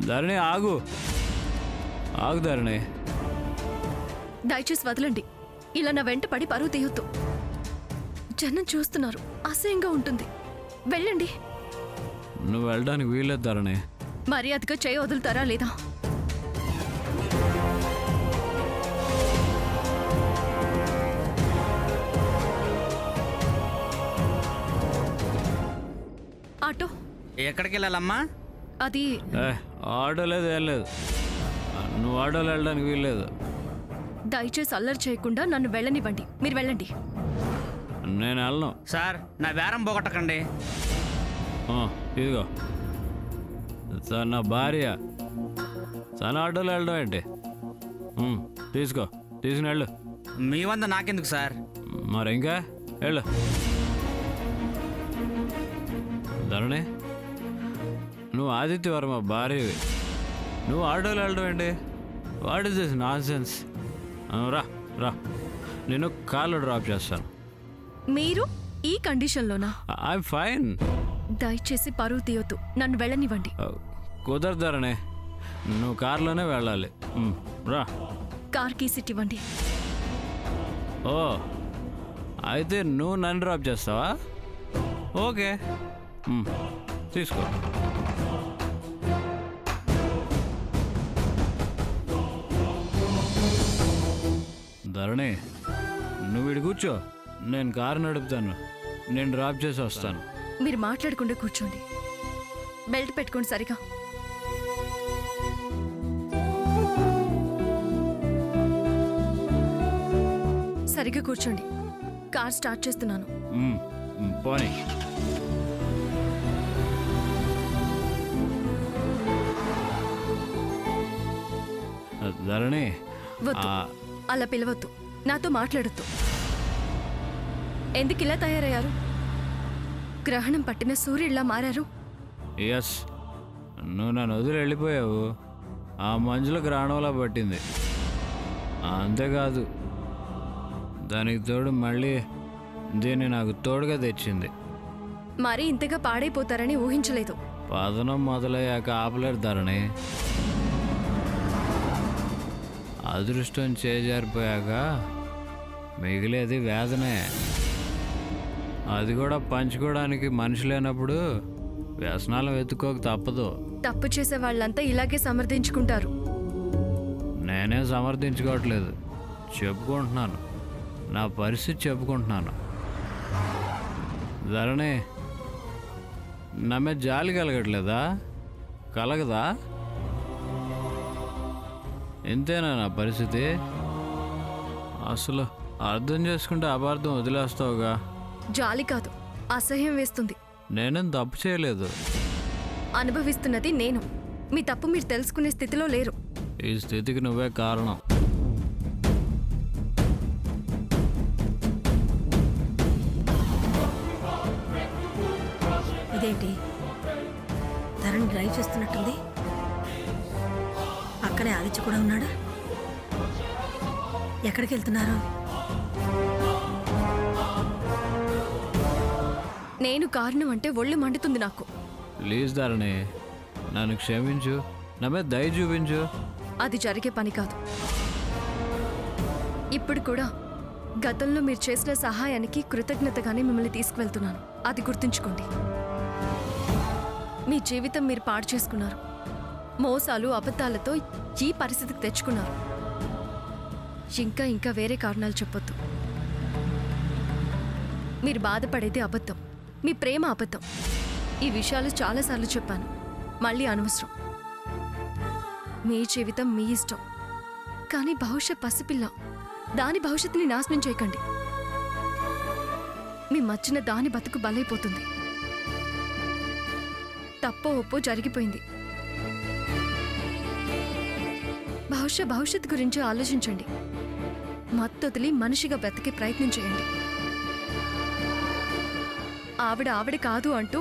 ధరణి ఆగు, ఆగు ధరణి. దయచేసి వదలండి. ఇలా నా వెంట పడి పరువు తీయొద్దు. జనం చూస్తున్నారు, అసహ్యంగా ఉంటుంది. వెళ్ళండి. నువ్వు వెళ్ళడానికి వీల్లేదు ధరణి. మర్యాదగా చేయి వదులుతారా లేదా? ఆటో ఎక్కడికి వెళ్ళాలమ్మా? అది ఆటో లేదు, ఏం లేదు. నువ్వు ఆటోలో వెళ్ళడానికి వీల్లేదు. దయచేసి అల్లరి చేయకుండా నన్ను వెళ్ళనివ్వండి. మీరు వెళ్ళండి. నేను వెళ్ళను. సార్, నా బేరం పోగొట్టకండి. ఇదిగో సార్, నా భార్య. తన ఆటోలో వెళ్ళడం ఏంటి? తీసుకో, తీసుకుని వెళ్ళు. మీ వంద నాకెందుకు సార్? మరి ఇంకా వెళ్ళు. ధరణి, నువ్వు ఆదిత్య వర్మ భార్యవి. నువ్వు ఆటోలో వెళ్ళడం ఏంటి? What is this non sense? రా రా, నేను కార్లో డ్రాప్ చేస్తాను. మీరు ఈ కండిషన్లోనా? I'm fine. దయచేసి పరువు తీయొద్దు. నన్ను వెళ్ళనివ్వండి. కుదరదు ధరణి, నువ్వు కార్లోనే వెళ్ళాలి. రా. కార్ కీ సీట్ ఇవ్వండి. ఓ, అయితే నువ్వు నన్ను డ్రాప్ చేస్తావా? ఓకే, తీసుకో. ధరణి, నువ్వు ఇటు కూర్చో, నేను కారు నడుపుతాను. నేను డ్రాప్ చేసి వస్తాను. మీరు మాట్లాడకుండా కూర్చోండి. బెల్ట్ పెట్టుకోండి సరిగా. సరిగా కూర్చోండి. కార్ స్టార్ట్ చేస్తున్నాను. పోనీ. ధరణి, వద్దు, అలా పిలవద్దు. నాతో మాట్లాడొద్దు. ఎందుకు ఇలా తయారయ్యారు? గ్రహణం పట్టిన సూర్యుడిలా మారారు. ఎస్, నువ్వు నన్ను వదిలి వెళ్ళిపోయావు. ఆ మంచులో గ్రహణంలా పట్టింది. అంతేకాదు, దానికి తోడు మళ్ళీ దీన్ని నాకు తోడుగా తెచ్చింది. మరీ ఇంతగా పాడైపోతారని ఊహించలేదు. పతనం మొదలయ్యాక ఆపలేరు ధరణి. అదృష్టం చేజారిపోయాక మిగిలేది వేదనే. అది కూడా పంచుకోవడానికి మనిషి లేనప్పుడు వ్యసనాలు వెతుక్కోక తప్పదు. తప్పు చేసే వాళ్ళంతా ఇలాగే సమర్థించుకుంటారు. నేనే సమర్థించుకోవట్లేదు, చెప్పుకుంటున్నాను. నా పరిస్థితి చెప్పుకుంటున్నాను. ధరణి, నా మీద జాలి కలగట్లేదా? కలగదా? ఇంతేనా నా పరిస్థితి? అసలు అర్థం చేసుకుంటే అపార్థం వదిలేస్తావుగా. జాలి కాదు, అసహ్యం వేస్తుంది. నేనేం తప్పు చేయలేదు. అనుభవిస్తున్నది నేను. మీ తప్పు మీరు తెలుసుకునే స్థితిలో లేరు. ఈ స్థితికి నువ్వే కారణం. ఇదేంటి, ధరణి డ్రైవ్ చేస్తున్నట్టుంది. పక్కనే ఆదిత్య కూడా ఉన్నాడా? ఎక్కడికి వెళ్తున్నారు? నేను కారణం అంటే ఒళ్ళు మండుతుంది నాకు. ప్లీజ్ ధరణి, నన్ను క్షమించు. నా మీద దయ చూపించు. అది జరిగే పని కాదు. ఇప్పుడు కూడా గతంలో మీరు చేసిన సహాయానికి కృతజ్ఞతగానే మిమ్మల్ని తీసుకువెళ్తున్నాను. అది గుర్తుంచుకోండి. మీ జీవితం మీరు పాడు చేసుకున్నారు. మోసాలు అబద్ధాలతో ఈ పరిస్థితికి తెచ్చుకున్నారు. ఇంకా ఇంకా వేరే కారణాలు చెప్పొద్దు. మీరు బాధపడేది అబద్ధం, మీ ప్రేమ అబద్ధం. ఈ విషయాలు చాలాసార్లు చెప్పాను, మళ్ళీ అనవసరం. మీ జీవితం మీ ఇష్టం, కానీ భవిష్యత్ పసిపిల్ల. దాని భవిష్యత్తుని నాశనం చేయకండి. మీ మధ్యన దాని బతుకు బలైపోతుంది. తప్పో ఒప్పో జరిగిపోయింది. భవిష్యత్ గురించి ఆలోచించండి. మత్తొదిలి మనిషిగా బ్రతికే ప్రయత్నం చేయండి. ఆవిడ కాదు అంటూ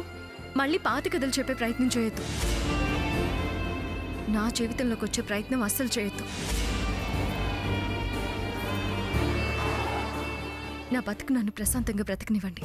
మళ్ళీ పాత కథలు చెప్పే ప్రయత్నం చేయొద్దు. నా జీవితంలోకి వచ్చే ప్రయత్నం అస్సలు చేయొద్దు. నా బతుకు నన్ను ప్రశాంతంగా బ్రతకనివ్వండి.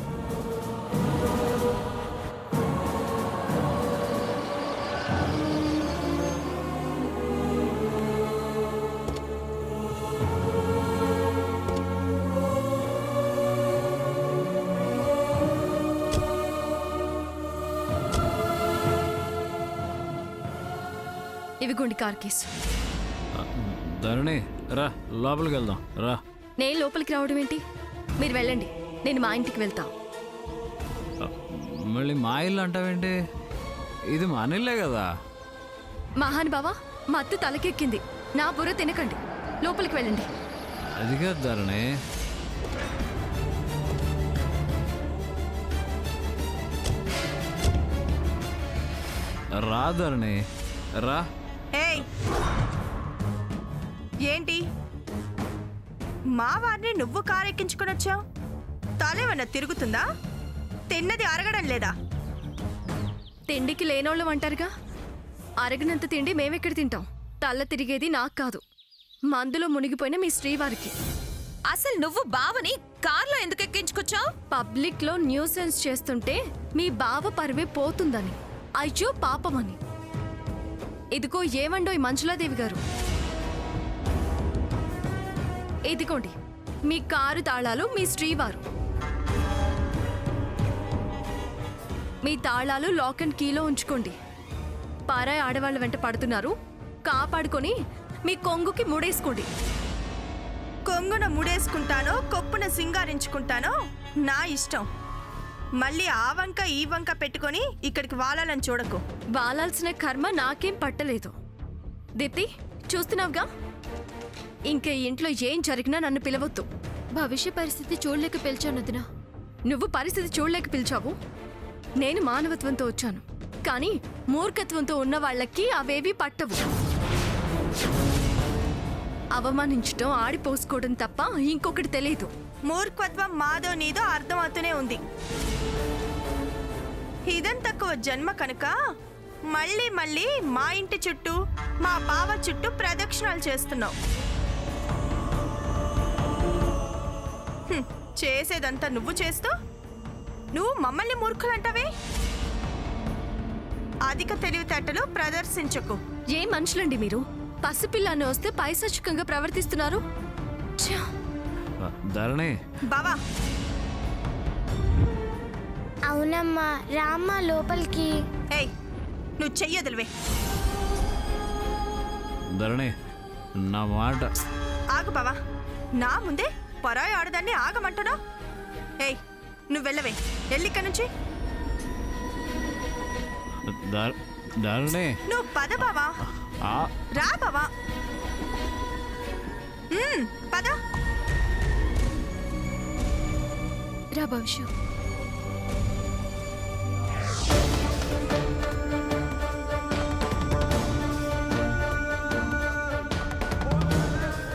ఇవిగోండి కార్ కేసు. ధరణి రా లోపలికి వెళ్దాం రా. నేను లోపలికి రావడం ఏంటి? మీరు వెళ్ళండి, నేను మా ఇంటికి వెళ్తా. మళ్ళీ మా ఇల్లు అంటావేంటి? ఇది మా ఇల్లే కదా. మహానుభావా, మా అత్త తలకెక్కింది. నా బుర్ర తినకండి, లోపలికి వెళ్ళండి. అది కాదు ధరణి. రా ధరణి రా. ఏయ్, ఏంటి మా వారిని నువ్వు కారెక్కించుకుని వచ్చావు? తలేమన్నా తిరుగుతుందా? తిన్నది అరగడం లేదా? తిండికి లేనోళ్ళం అంటారుగా. అరగనంత తిండి మేమెక్కడ తింటాం? తల్ల తిరిగేది నాకు కాదు, మందులో మునిగిపోయిన మీ శ్రీవారికి. అసలు నువ్వు బావని కార్లో ఎందుకు ఎక్కించుకొచ్చావు? పబ్లిక్ లో న్యూసెన్స్ చేస్తుంటే మీ బావ పరువే పోతుందని, అయ్యో పాపమని. ఇదిగో ఏమండో ఈ మంజులాదేవి గారు, ఇదిగోండి మీ కారు తాళాలు, మీ శ్రీవారు. మీ తాళాలు లాక్ అండ్ కీలో ఉంచుకోండి. పారాయి ఆడవాళ్ళ వెంట పడుతున్నారు, కాపాడుకొని మీ కొంగుకి ముడేసుకోండి. కొంగున ముడేసుకుంటానో కొప్పున సింగారించుకుంటానో నా ఇష్టం. మళ్ళీ ఆ వంక ఈ వంక పెట్టుకొని ఇక్కడికి వాలాలని చూడకు. వాలాల్సిన కర్మ నాకేం పట్టలేదు. దీప్తి, చూస్తున్నావుగా, ఇంకా ఈ ఇంట్లో ఏం జరిగినా నన్ను పిలవద్దు. భవిష్య పరిస్థితి చూడలేక పిలిచాను వదినా. నువ్వు పరిస్థితి చూడలేక పిలిచావు, నేను మానవత్వంతో వచ్చాను. కానీ మూర్ఖత్వంతో ఉన్న వాళ్ళకి అవేవి పట్టవు. అవమానించటం, ఆడిపోసుకోవడం తప్ప ఇంకొకటి తెలియదు. మూర్ఖత్వం మాదో నీదో అర్థమవుతూనే ఉంది. ఇదం తక్కువ జన్మ కనుక మళ్ళీ మళ్ళీ మా ఇంటి చుట్టూ, మా బావ చుట్టూ ప్రదక్షిణాలు చేస్తున్నావు. చేసేదంతా నువ్వు చేస్తూ నువ్వు మమ్మల్ని మూర్ఖులంటావే? అధిక తెలివితేటలు ప్రదర్శించకు. ఏ మనుషులండి మీరు? పసిపిల్లాన్ని వస్తే పైశాచికంగా ప్రవర్తిస్తున్నారు. ఛ! ధరణి బావా, అవునమ్మా, రామ్మా లోపలికి. ఏయ్, నువ్వు చెయ్యదులవే. ధరణి నా మాట. ఆగు బావా, నా ముందే పరాయి ఆడదాన్ని ఆగమంటున్నా. ఏయ్, నువ్వు వెళ్ళవే, వెళ్ళిక్కడి నుంచి. ధరణి నువ్వు పద బావా. రా బావా, పద. రా భవిష్య.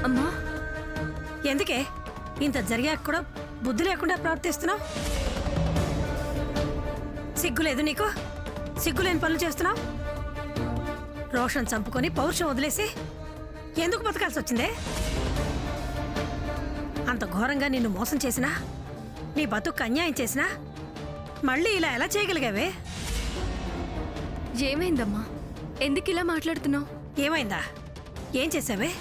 అమ్మా, ఎందుకే ఇంత జరిగాక కూడా బుద్ధి లేకుండా ప్రవర్తిస్తున్నావు? సిగ్గులేదు నీకు? సిగ్గులేని పనులు చేస్తున్నావు? రోషన్ చంపుకొని పౌరుషం వదిలేసి ఎందుకు బతకాల్సి వచ్చిందే? అంత ఘోరంగా నిన్ను మోసం చేసినా, నీ బతుకు అన్యాయం చేసినా మళ్ళీ ఇలా ఎలా చేయగలిగావే? ఏమైందమ్మా? ఎందుకు ఇలా మాట్లాడుతున్నావు? ఏమైందా? ఏం చేసావే?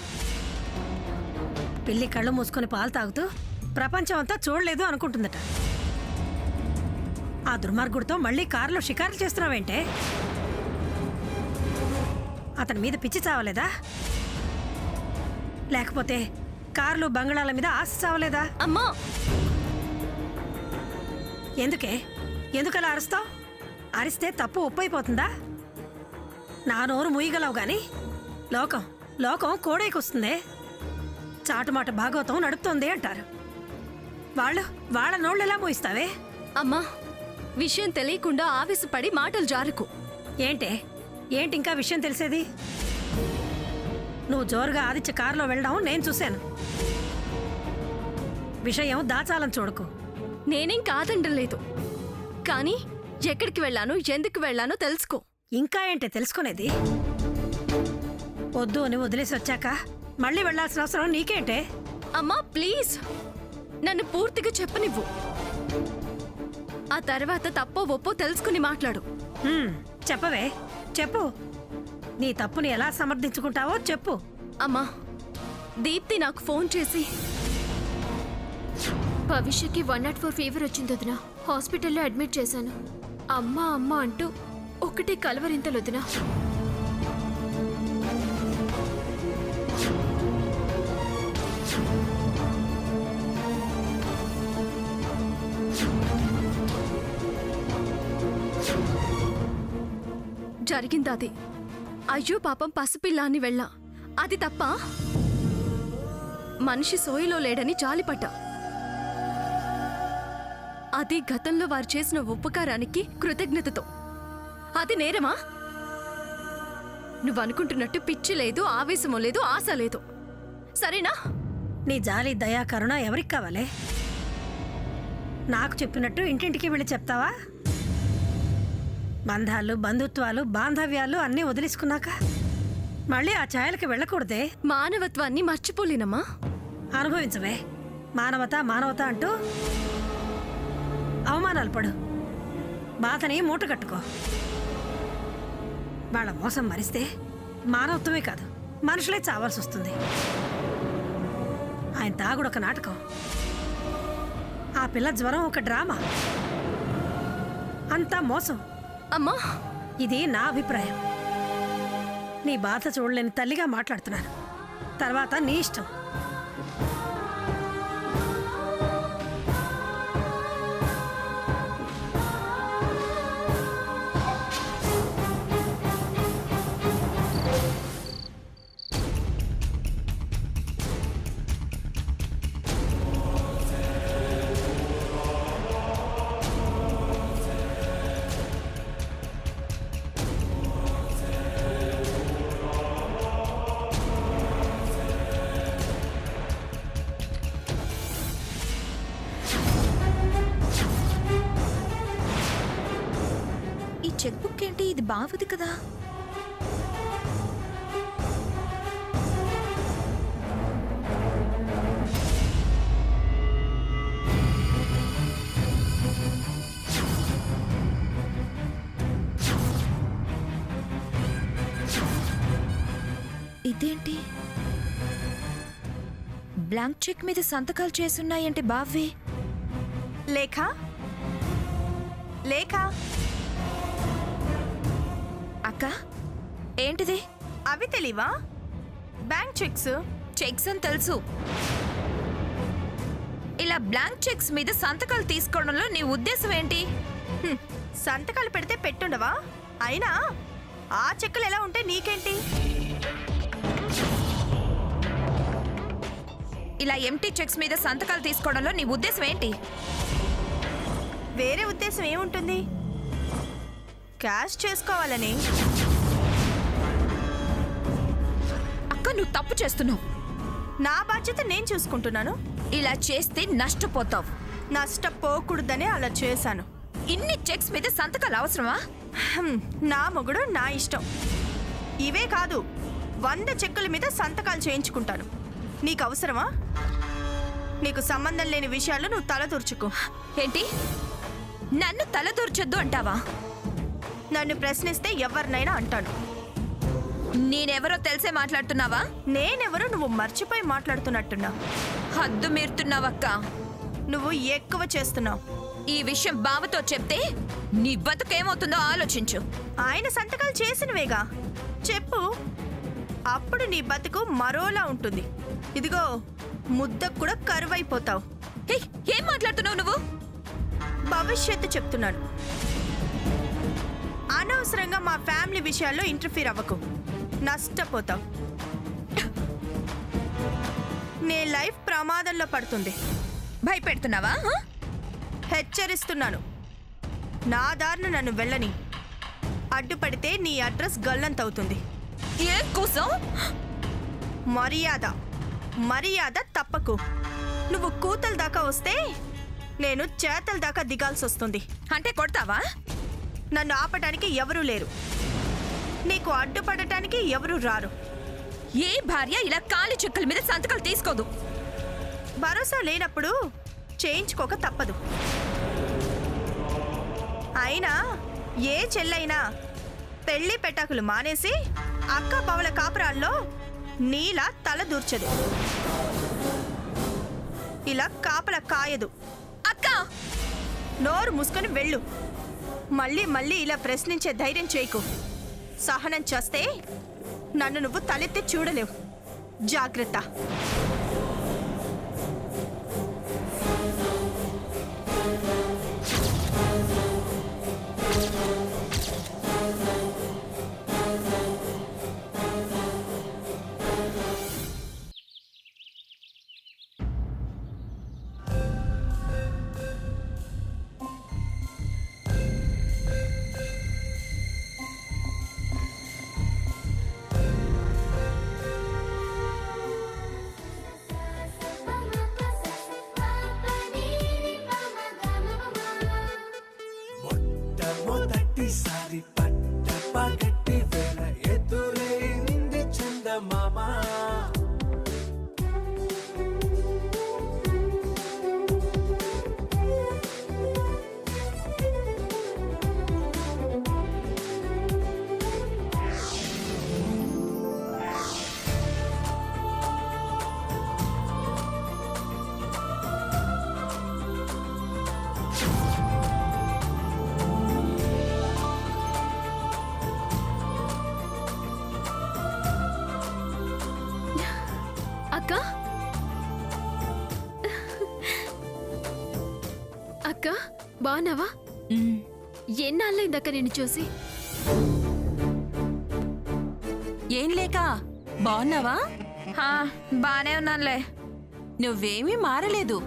పిల్లి కళ్ళు మూసుకొని పాలు తాగుతూ ప్రపంచం అంతా చూడలేదు అనుకుంటుందట. ఆ దుర్మార్గుడితో మళ్ళీ కారులో షికారులు చేస్తున్నావేంటే? అతని మీద పిచ్చి చావలేదా? లేకపోతే కార్లు బంగళాల మీద ఆశ చావలేదా? అమ్మా, ఎందుకే? ఎందుకలా అరుస్తావు? అరిస్తే తప్పు ఒప్పైపోతుందా? నా నోరు ముయ్యగలవు గాని లోకం లోకం కోడైకొస్తుందే. చాటుమాట భాగవతం నడుపుతోంది అంటారు. వాళ్ళ నోళ్ళు ఎలా మోయిస్తావే? అమ్మా, విషయం తెలియకుండా ఆవేశపడి మాటలు జారుకు. ఏంటి ఇంకా విషయం తెలిసేది? నువ్వు జోరుగా ఆదిత్య కారులో వెళ్ళడం నేను చూశాను. విషయం దాచాలని చూడకు. నేనేం కాదండలేదు, కానీ ఎక్కడికి వెళ్ళాను, ఎందుకు వెళ్ళానో తెలుసుకో. ఇంకా ఏంటే తెలుసుకునేది? వద్దు అని వదిలేసి వచ్చాక మళ్ళీ వెళ్ళాల్సిన అవసరం నీకేంటే? అమ్మా ప్లీజ్, నన్ను పూర్తిగా చెప్పనివ్వు. ఆ తర్వాత తప్పో ఒప్పో తెలుసుకుని మాట్లాడు. చెప్పవే, చెప్పు. నీ తప్పుని ఎలా సమర్థించుకుంటావో చెప్పు. అమ్మా, దీప్తి నాకు ఫోన్ చేసి భవిష్యకి 104 ఫీవర్ వచ్చింది వదినా, హాస్పిటల్లో అడ్మిట్ చేశాను. అమ్మ అంటూ ఒకటే కలవరింతలు వదినా. జరిగింది అది. అయ్యో పాపం పసిపిల్ల అని వెళ్ళా. అది తప్ప? మనిషి సోయిలో లేడని జాలిపడ్డా. అది గతంలో వారు చేసిన ఉపకారానికి కృతజ్ఞతతో. అది నేరమా? నువ్వనుకుంటున్నట్టు పిచ్చి లేదు, ఆవేశమో లేదు, ఆశ లేదు. సరేనా? నీ జాలి దయా కరుణ ఎవరికి కావాలి? నాకు చెప్పినట్టు ఇంటింటికి వెళ్ళి చెప్తావా? బంధాలు, బంధుత్వాలు, బాంధవ్యాలు అన్నీ వదిలేసుకున్నాక మళ్ళీ ఆ ఛాయలకి వెళ్ళకూడదే. మానవత్వాన్ని మర్చిపోలేనమ్మా. అనుభవించవే. మానవత అంటూ అవమానాలు పడు. బాధని మూట కట్టుకో. వాళ్ళ మోసం మరిస్తే మానవత్వమే కాదు, మనుషులే చావాల్సి వస్తుంది. ఆయన తాగుడు ఒక నాటకం, ఆ పిల్ల జ్వరం ఒక డ్రామా, అంతా మోసం. అమ్మా, ఇది నా అభిప్రాయం. నీ బాధ చూడలేని తల్లిగా మాట్లాడుతున్నాను. తర్వాత నీ ఇష్టం. ఈ చెక్ బుక్ ఏంటి? ఇది బావది కదా. ఇదేంటి? బ్లాంక్ చెక్ మీద సంతకాలు చేసున్నాయంటే బావే. లేఖ లేఖ అక్క, ఏంటిది? అవి తెలీవా? Bank checks. చెక్స్ అని తెలుసు. ఇలా బ్లాంక్ చెక్స్ మీద సంతకాలు తీసుకోవడంలో నీ ఉద్దేశం ఏంటి? సంతకాలు పెడితే పెట్టుండవా? అయినా ఆ చెక్కులు ఎలా ఉంటే నీకేంటి? ఇలా ఎంటీ చెక్స్ మీద సంతకాలు తీసుకోవడంలో నీ ఉద్దేశం ఏంటి? వేరే ఉద్దేశం ఏముంటుంది? క్యాష్ చేసుకోవాలని. అక్క, నువ్వు తప్పు చేస్తున్నావు. నా బాధ్యత నేను చూసుకుంటున్నాను. ఇలా చేస్తే నష్టపోతావు. నష్టపోకూడదనే అలా చేశాను. ఇన్ని చెక్స్ మీద సంతకాలు అవసరమా? నా మొగుడు నా ఇష్టం. ఇవే కాదు, 100 చెక్కుల మీద సంతకాలు చేయించుకుంటాను. నీకు అవసరమా? నీకు సంబంధం లేని విషయాలు నువ్వు తలదూర్చుకో. ఏంటి? నన్ను తలదూర్చొద్దు అంటావా? నన్ను ప్రశ్నిస్తే ఎవరినైనా అంటాను. నేనెవరో తెలిసే మాట్లాడుతున్నావా? నేనెవరో నువ్వు మర్చిపోయి మాట్లాడుతున్నట్టున్నా. హద్దు మీరుతున్నావక్క. నువ్వు ఎక్కువ చేస్తున్నావు. ఈ విషయం బావతో చెప్తే నీ బతుకేమవుతుందో ఆలోచించు. ఆయన సంతకాలు చేసినవేగా, చెప్పు. అప్పుడు నీ బతుకు మరోలా ఉంటుంది. ఇదిగో, ముద్దకు కూడా కరువైపోతావు. హే, ఏం మాట్లాడుతున్నావు నువ్వు? భవిష్యత్తు చెప్తున్నాను. అనవసరంగా మా ఫ్యామిలీ విషయాల్లో ఇంటర్ఫీర్ అవ్వకు, నష్టపోతావు. నీ లైఫ్ ప్రమాదంలో పడుతుంది. భయపెడుతున్నావా? హెచ్చరిస్తున్నాను. నా దారిన నన్ను వెళ్ళని. అడ్డుపడితే నీ అడ్రస్ గల్లంతవుతుంది. ఏం కోసం? మర్యాద తప్పకు. నువ్వు కూతల దాకా వస్తే నేను చేతల దాకా దిగాల్సి వస్తుంది. అంటే కొడతావా? నన్ను ఆపటానికి ఎవరూ లేరు. నీకు అడ్డుపడటానికి ఎవరూ రారు. ఏ భార్య ఇలా కాలి చెక్కుల మీద సంతకాలు తీసుకోదు. భరోసా లేనప్పుడు చేయించుకోక తప్పదు. అయినా ఏ చెల్లైనా పెళ్లి పెటాకులు మానేసి అక్క పవల కాపురాల్లో నీలా తల దూర్చదు. ఇలా కాపల కాయదు. అక్క, నోరు మూసుకొని వెళ్ళు. మళ్ళీ ఇలా ప్రశ్నించే ధైర్యం చేయకు. సహనం చేస్తే నన్ను నువ్వు తలెత్తి చూడలేవు. జాగ్రత్త. ఒకేసారి పట్ట పగట్టి వేళ ఎదురైంది చందమామ అక్క అక్క బాగున్నావా ఎన్నాళ్ళైందక్క నిన్ను చూసి ఏం లేక బాగున్నావా? హా, బానే ఉన్నానులే. నువ్వేమీ మారలేదు.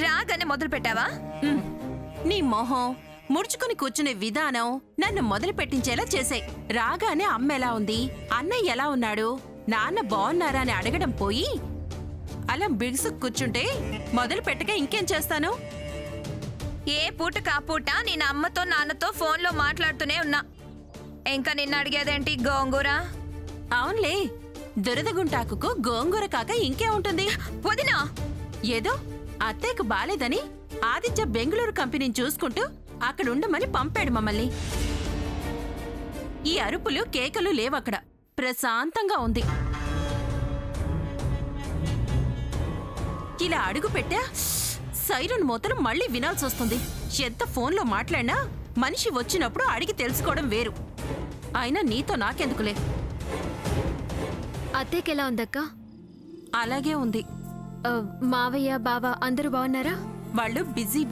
రాగానే మొదలు పెట్టావా? ఉమ్, నీ మొహం ముడుచుకుని కూర్చునే విధానం నన్ను మొదలు పెట్టించేలా చేసాయి. రాగానే అమ్మ ఎలా ఉంది, అన్నయ్య ఎలా ఉన్నాడు, నాన్న బాగున్నారా అని అడగడం పోయి అలా బిగుసు కూర్చుంటే మొదలు పెట్టక ఇంకేం చేస్తాను? ఏ పూట కాపూట నేను అమ్మతో నాన్నతో ఫోన్లో మాట్లాడుతూనే ఉన్నా. ఇంకా నిన్ను అడిగేదేంటి గోంగూర? అవునులే, దురదగుంటాకుకు గోంగూర కాక ఇంకే ఉంటుంది. వదినా, ఏదో అత్తయ్యకు బాలేదని ఆదిత్య బెంగళూరు కంపెనీని చూసుకుంటూ అక్కడుండమని పంపాడు మమ్మల్ని. ఈ అరుపులు కేకలు లేవక్కడ, ప్రశాంతంగా ఉంది. ఇలా అడుగు పెట్టా సైరన్ మూతలు మళ్ళీ వినాల్సొస్తుంది. ఎంత ఫోన్లో మాట్లాడినా మనిషి వచ్చినప్పుడు అడిగి తెలుసుకోవడం వేరు. అయినా నీతో నాకెందుకులే. అత్తయ్యకి ఎలా ఉందక్క? అలాగే ఉంది. మావయ్య బావ అందరూ బాగున్నారా? వాళ్ళు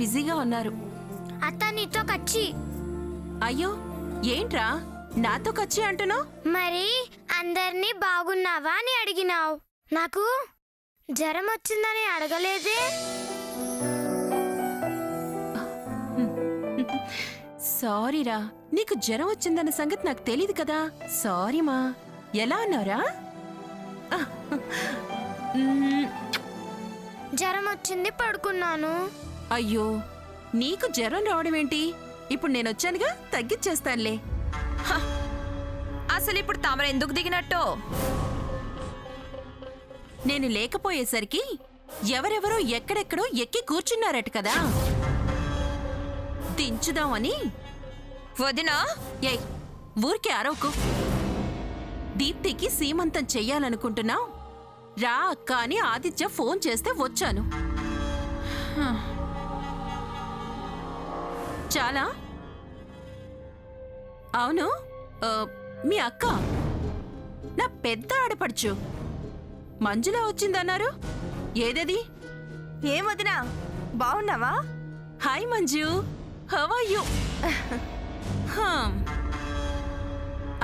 బిజీగా ఉన్నారు. అత్త నీతో కచ్చి. అయ్యో ఏంట్రా నాతో కచ్చి అంటున్నావు? మరి అందరినీ బాగున్నావా అని అడిగినావు. నాకు జ్వరం వచ్చిందని అడగలేదే. సారీరా, నీకు జ్వరం వచ్చిందన్న సంగతి నాకు తెలీదు కదా. సారీ మా. ఎలా అన్నారా? జ్వరం వచ్చింది పడుకున్నాను. అయ్యో, నీకు జ్వరం రావడం ఏంటి? ఇప్పుడు నేనొచ్చానుగా, తగ్గిచ్చేస్తానులే. అసలు ఇప్పుడు తమరు ఎందుకు దిగినట్టు? నేను లేకపోయేసరికి ఎవరెవరో ఎక్కడెక్కడో ఎక్కి కూర్చున్నారట కదా, దించుదామని. వదినా, ఏయ్ ఊరికే అరవకు. దీప్తికి సీమంతం చెయ్యాలనుకుంటున్నావు రా అక్క అని ఆదిత్య ఫోన్ చేస్తే వచ్చాను. చాలా అవును, మీ అక్క నా పెద్ద ఆడపడుచు మంజులా వచ్చిందన్నారు. ఏదది? ఏం వదినా, బాగున్నావా? Hi Manju, how are you?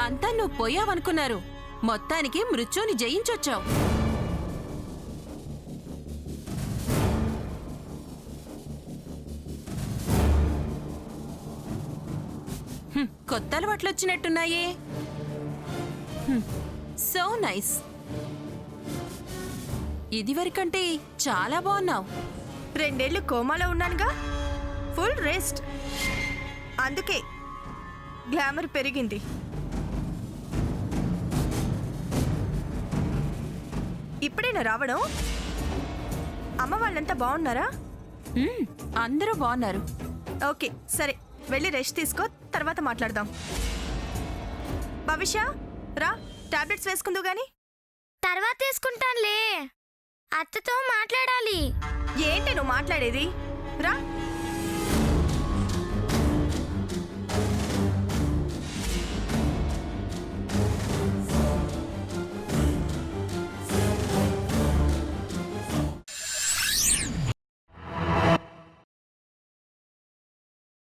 అంతా నువ్వు పోయావనుకున్నారు, మొత్తానికి మృత్యుని జయించొచ్చావు. కొత్త అలవాట్లు వచ్చినట్టున్నాయే. So nice. ఇదివరకంటే చాలా బాగున్నావు. 2 ఏళ్ళు కోమాలో ఉన్నానుగా, ఫుల్ రెస్ట్. అందుకే గ్లామర్ పెరిగింది. ఇప్పుడేనా రావడం? అమ్మ వాళ్ళంతా బాగున్నారా? అందరూ బాగున్నారు. ఓకే సరే, వెళ్ళి రెస్ట్ తీసుకో, తర్వాత మాట్లాడదాం. భవిష్య రా, టాబ్లెట్స్ వేసుకుందు గాని. తర్వాత తీసుకుంటానులే, అత్తతో మాట్లాడాలి. ఏంటి నువ్వు మాట్లాడేది? రా.